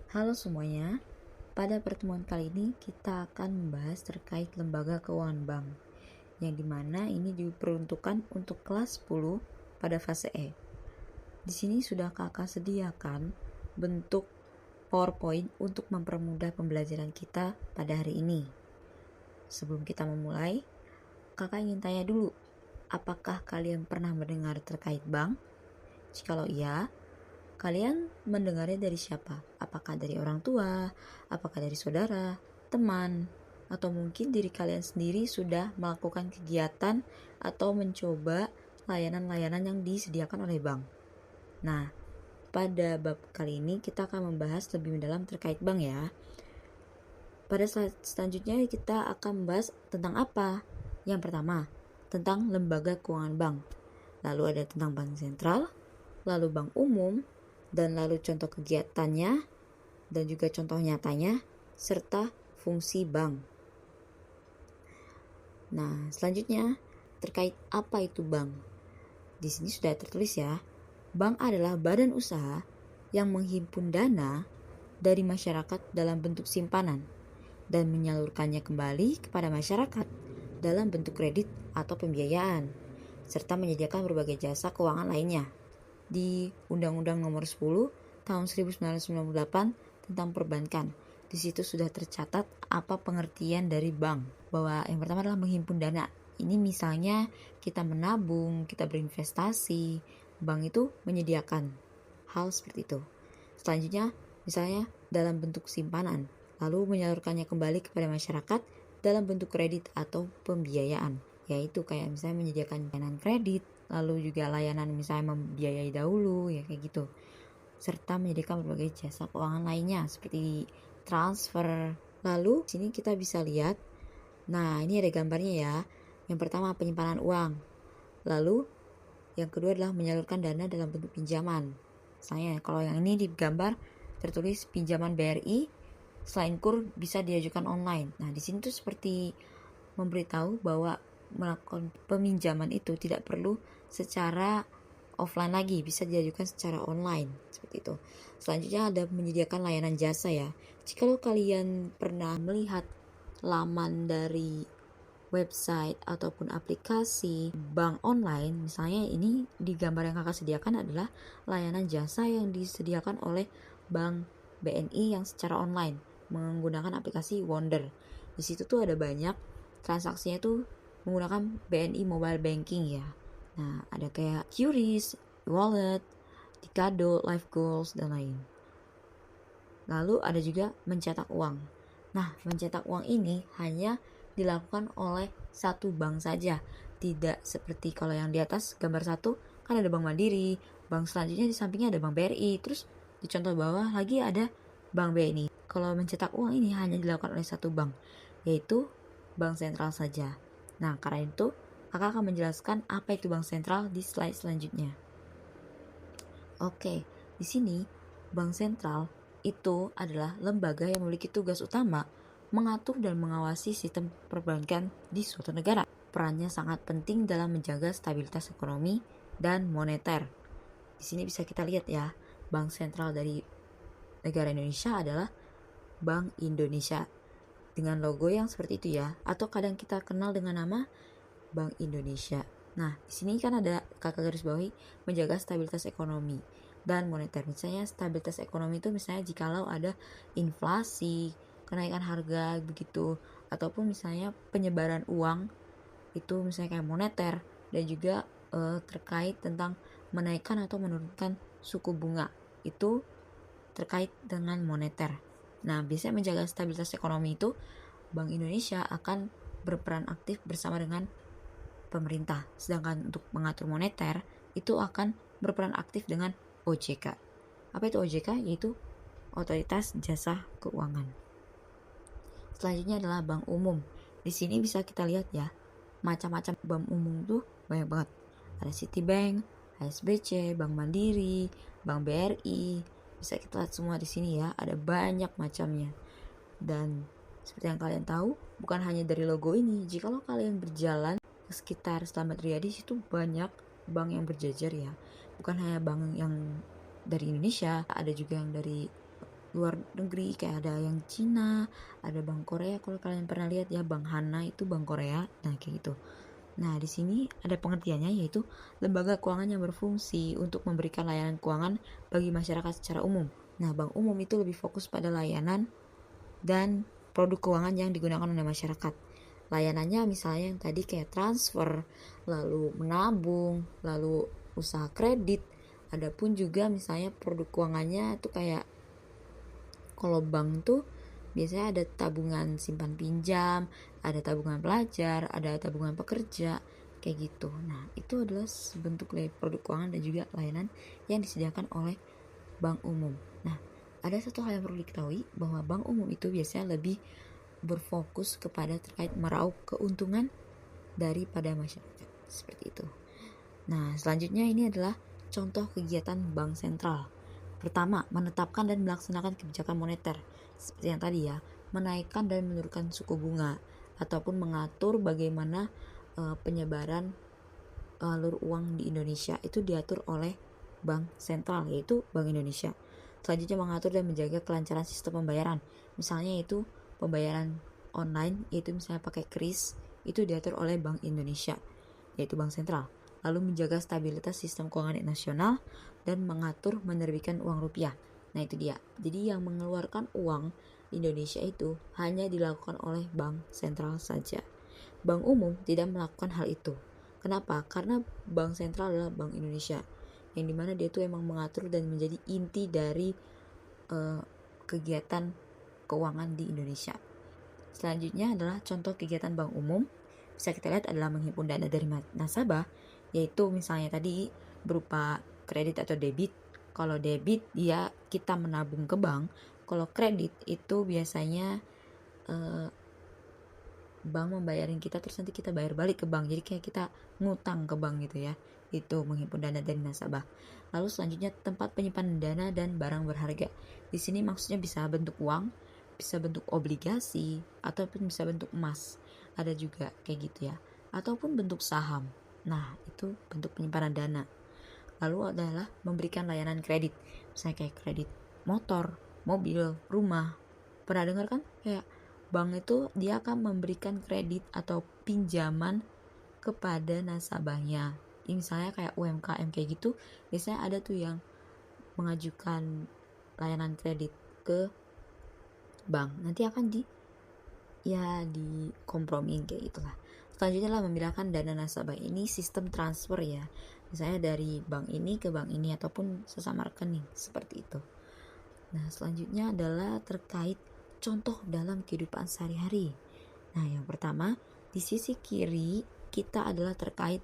Halo semuanya, pada pertemuan kali ini kita akan membahas terkait lembaga keuangan bank, yang dimana ini diperuntukkan untuk kelas 10 pada fase E. Di sini sudah kakak sediakan bentuk PowerPoint untuk mempermudah pembelajaran kita pada hari ini. Sebelum kita memulai, kakak ingin tanya dulu, apakah kalian pernah mendengar terkait bank? Jikalau iya, kalian mendengarnya dari siapa? Apakah dari orang tua? Apakah dari saudara, teman? Atau mungkin diri kalian sendiri sudah melakukan kegiatan atau mencoba layanan-layanan yang disediakan oleh bank? Nah, pada bab kali ini kita akan membahas lebih mendalam terkait bank ya. Pada slide selanjutnya kita akan membahas tentang apa? Yang pertama, tentang lembaga keuangan bank. Lalu ada tentang bank sentral, lalu bank umum, dan lalu contoh kegiatannya, dan juga contoh nyatanya, serta fungsi bank. Nah, selanjutnya terkait apa itu bank. Di sini sudah tertulis ya, bank adalah badan usaha yang menghimpun dana dari masyarakat dalam bentuk simpanan dan menyalurkannya kembali kepada masyarakat dalam bentuk kredit atau pembiayaan, serta menyediakan berbagai jasa keuangan lainnya. Di Undang-Undang Nomor 10 Tahun 1998 tentang perbankan, di situ sudah tercatat apa pengertian dari bank. Bahwa yang pertama adalah menghimpun dana. Ini misalnya kita menabung, kita berinvestasi, bank itu menyediakan hal seperti itu. Selanjutnya, misalnya dalam bentuk simpanan, lalu menyalurkannya kembali kepada masyarakat dalam bentuk kredit atau pembiayaan, yaitu kayak misalnya menyediakan layanan kredit, lalu juga layanan misalnya membiayai dahulu, ya kayak gitu, serta menyediakan berbagai jasa keuangan lainnya seperti transfer. Lalu sini kita bisa lihat, nah ini ada gambarnya ya. Yang pertama penyimpanan uang, lalu yang kedua adalah menyalurkan dana dalam bentuk pinjaman. Misalnya kalau yang ini di gambar tertulis pinjaman BRI selain KUR bisa diajukan online. Nah di sini tuh seperti memberitahu bahwa melakukan peminjaman itu tidak perlu secara offline lagi, bisa diajukan secara online seperti itu. Selanjutnya ada menyediakan layanan jasa ya. Jika kalian pernah melihat laman dari website ataupun aplikasi bank online, misalnya ini di gambar yang kakak sediakan adalah layanan jasa yang disediakan oleh Bank BNI yang secara online menggunakan aplikasi Wonder. Di situ tuh ada banyak transaksinya tuh menggunakan BNI Mobile Banking ya. Nah, ada kayak QRIS, Wallet, Tikado, Life Goals, dan lain. Lalu ada juga mencetak uang. Nah, mencetak uang ini hanya dilakukan oleh satu bank saja. Tidak seperti kalau yang di atas gambar satu, kan ada Bank Mandiri, bank selanjutnya di sampingnya ada Bank BRI, terus di contoh bawah lagi ada Bank BNI. Kalau mencetak uang ini hanya dilakukan oleh satu bank, yaitu bank sentral saja. Nah, karena itu kakak akan menjelaskan apa itu bank sentral di slide selanjutnya. Oke, di sini bank sentral itu adalah lembaga yang memiliki tugas utama mengatur dan mengawasi sistem perbankan di suatu negara. Perannya sangat penting dalam menjaga stabilitas ekonomi dan moneter. Di sini bisa kita lihat ya, bank sentral dari negara Indonesia adalah Bank Indonesia dengan logo yang seperti itu ya, atau kadang kita kenal dengan nama Bank Indonesia. Nah, di sini kan ada kakak garis bawahi menjaga stabilitas ekonomi dan moneter. Misalnya stabilitas ekonomi itu misalnya jikalau ada inflasi, kenaikan harga begitu, ataupun misalnya penyebaran uang itu misalnya kayak moneter, dan juga terkait tentang menaikkan atau menurunkan suku bunga itu terkait dengan moneter. Nah, biasanya menjaga stabilitas ekonomi itu Bank Indonesia akan berperan aktif bersama dengan pemerintah. Sedangkan untuk mengatur moneter itu akan berperan aktif dengan OJK. Apa itu OJK? Yaitu Otoritas Jasa Keuangan. Selanjutnya adalah bank umum. Di sini bisa kita lihat ya, macam-macam bank umum tuh banyak banget. Ada Citibank, HSBC, Bank Mandiri, Bank BRI. Bisa kita lihat semua di sini ya, ada banyak macamnya. Dan seperti yang kalian tahu, bukan hanya dari logo ini. Jikalau kalian berjalan ke sekitar Slamet Riyadi, situ banyak bank yang berjejer ya. Bukan hanya bank yang dari Indonesia, ada juga yang dari luar negeri, kayak ada yang Cina, ada Bank Korea. Kalau kalian pernah lihat ya, Bank Hana itu Bank Korea. Nah, kayak gitu. Nah, di sini ada pengertiannya, yaitu lembaga keuangan yang berfungsi untuk memberikan layanan keuangan bagi masyarakat secara umum. Nah, bank umum itu lebih fokus pada layanan dan produk keuangan yang digunakan oleh masyarakat. Layanannya misalnya yang tadi kayak transfer, lalu menabung, lalu usaha kredit. Adapun juga misalnya produk keuangannya itu kayak, kalau bank tuh biasanya ada tabungan simpan pinjam, ada tabungan pelajar, ada tabungan pekerja, kayak gitu. Nah, itu adalah bentuk produk keuangan dan juga layanan yang disediakan oleh bank umum. Nah, ada satu hal yang perlu diketahui, bahwa bank umum itu biasanya lebih berfokus kepada terkait meraup keuntungan daripada masyarakat, seperti itu. Nah, selanjutnya ini adalah contoh kegiatan bank sentral. Pertama, menetapkan dan melaksanakan kebijakan moneter. Seperti yang tadi ya, menaikkan dan menurunkan suku bunga, ataupun mengatur bagaimana penyebaran alur uang di Indonesia itu diatur oleh bank sentral, yaitu Bank Indonesia. Selanjutnya, mengatur dan menjaga kelancaran sistem pembayaran. Misalnya itu pembayaran online, yaitu misalnya pakai kris, itu diatur oleh Bank Indonesia, yaitu bank sentral. Lalu menjaga stabilitas sistem keuangan nasional dan mengatur menerbitkan uang rupiah. Nah, itu dia. Jadi yang mengeluarkan uang di Indonesia itu hanya dilakukan oleh bank sentral saja. Bank umum tidak melakukan hal itu. Kenapa? Karena bank sentral adalah Bank Indonesia, yang dimana dia tuh emang mengatur dan menjadi inti dari kegiatan keuangan di Indonesia. Selanjutnya adalah contoh kegiatan bank umum. Bisa kita lihat adalah menghimpun dana dari nasabah, yaitu misalnya tadi berupa kredit atau debit. Kalau debit dia kita menabung ke bank, kalau kredit itu biasanya bank membayarin kita terus nanti kita bayar balik ke bank. Jadi kayak kita ngutang ke bank gitu ya. Itu menghimpun dana dari nasabah. Lalu selanjutnya tempat penyimpanan dana dan barang berharga. Di sini maksudnya bisa bentuk uang, bisa bentuk obligasi, ataupun bisa bentuk emas. Ada juga kayak gitu ya. Ataupun bentuk saham. Nah, itu bentuk penyimpanan dana. Lalu adalah memberikan layanan kredit. Misalnya kayak kredit motor, mobil, rumah. Pernah dengar kan? Kayak bank itu dia akan memberikan kredit atau pinjaman kepada nasabahnya. Misalnya kayak UMKM kayak gitu, biasanya ada tuh yang mengajukan layanan kredit ke bank. Nanti akan dikompromiin kayak gitulah. Selanjutnya lah memindahkan dana nasabah. Ini sistem transfer ya. Misalnya dari bank ini ke bank ini ataupun sesama rekening, seperti itu. Nah, selanjutnya adalah terkait contoh dalam kehidupan sehari-hari. Nah, yang pertama, di sisi kiri kita adalah terkait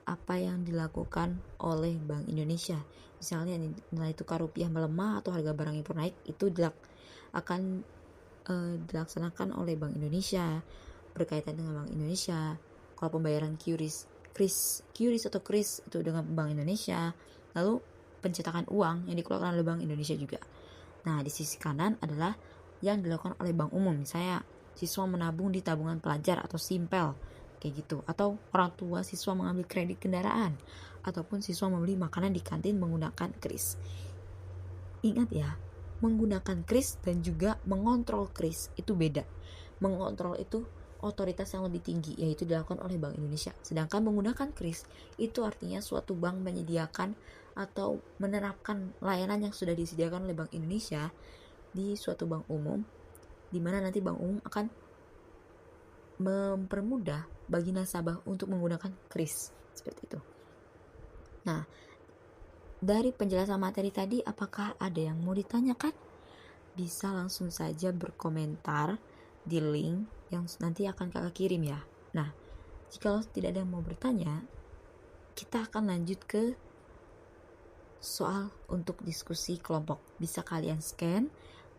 apa yang dilakukan oleh Bank Indonesia. Misalnya nilai tukar rupiah melemah atau harga barang impor naik, itu akan dilaksanakan oleh Bank Indonesia, berkaitan dengan Bank Indonesia. Kalau pembayaran QRIS atau kris itu dengan Bank Indonesia. Lalu pencetakan uang yang dikeluarkan oleh Bank Indonesia juga. Nah, di sisi kanan adalah yang dilakukan oleh bank umum. Misalnya siswa menabung di tabungan pelajar atau simpel kayak gitu, atau orang tua siswa mengambil kredit kendaraan, ataupun siswa membeli makanan di kantin menggunakan kris. Ingat ya, menggunakan kris dan juga mengontrol kris itu beda. Mengontrol itu otoritas yang lebih tinggi, yaitu dilakukan oleh Bank Indonesia. Sedangkan menggunakan kris itu artinya suatu bank menyediakan atau menerapkan layanan yang sudah disediakan oleh Bank Indonesia di suatu bank umum, di mana nanti bank umum akan mempermudah bagi nasabah untuk menggunakan kris, seperti itu. Nah, dari penjelasan materi tadi, apakah ada yang mau ditanyakan? Bisa langsung saja berkomentar di link yang nanti akan kakak kirim ya. Nah, jika tidak ada yang mau bertanya, kita akan lanjut ke soal untuk diskusi kelompok. Bisa kalian scan.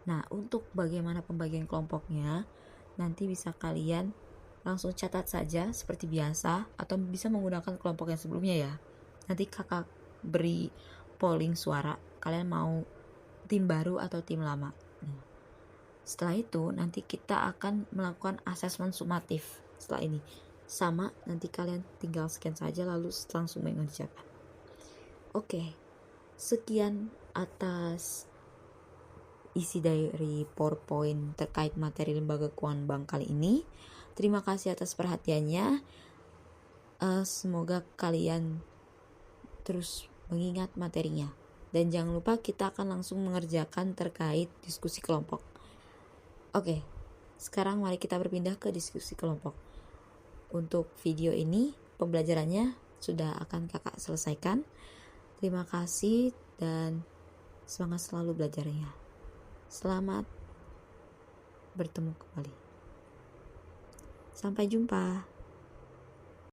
Nah, untuk bagaimana pembagian kelompoknya, nanti bisa kalian langsung catat saja seperti biasa, atau bisa menggunakan kelompok yang sebelumnya ya. Nanti kakak beri polling suara, kalian mau tim baru atau tim lama. Nah, setelah itu nanti kita akan melakukan asesmen sumatif. Setelah ini sama, nanti kalian tinggal scan saja lalu langsung mengerjakan. Oke, sekian atas isi dari PowerPoint terkait materi lembaga keuangan bank kali ini. Terima kasih atas perhatiannya. Semoga kalian terus mengingat materinya. Dan jangan lupa kita akan langsung mengerjakan terkait diskusi kelompok. Oke, sekarang mari kita berpindah ke diskusi kelompok. Untuk video ini, pembelajarannya sudah akan kakak selesaikan. Terima kasih dan semangat selalu belajarnya. Selamat bertemu kembali. Sampai jumpa.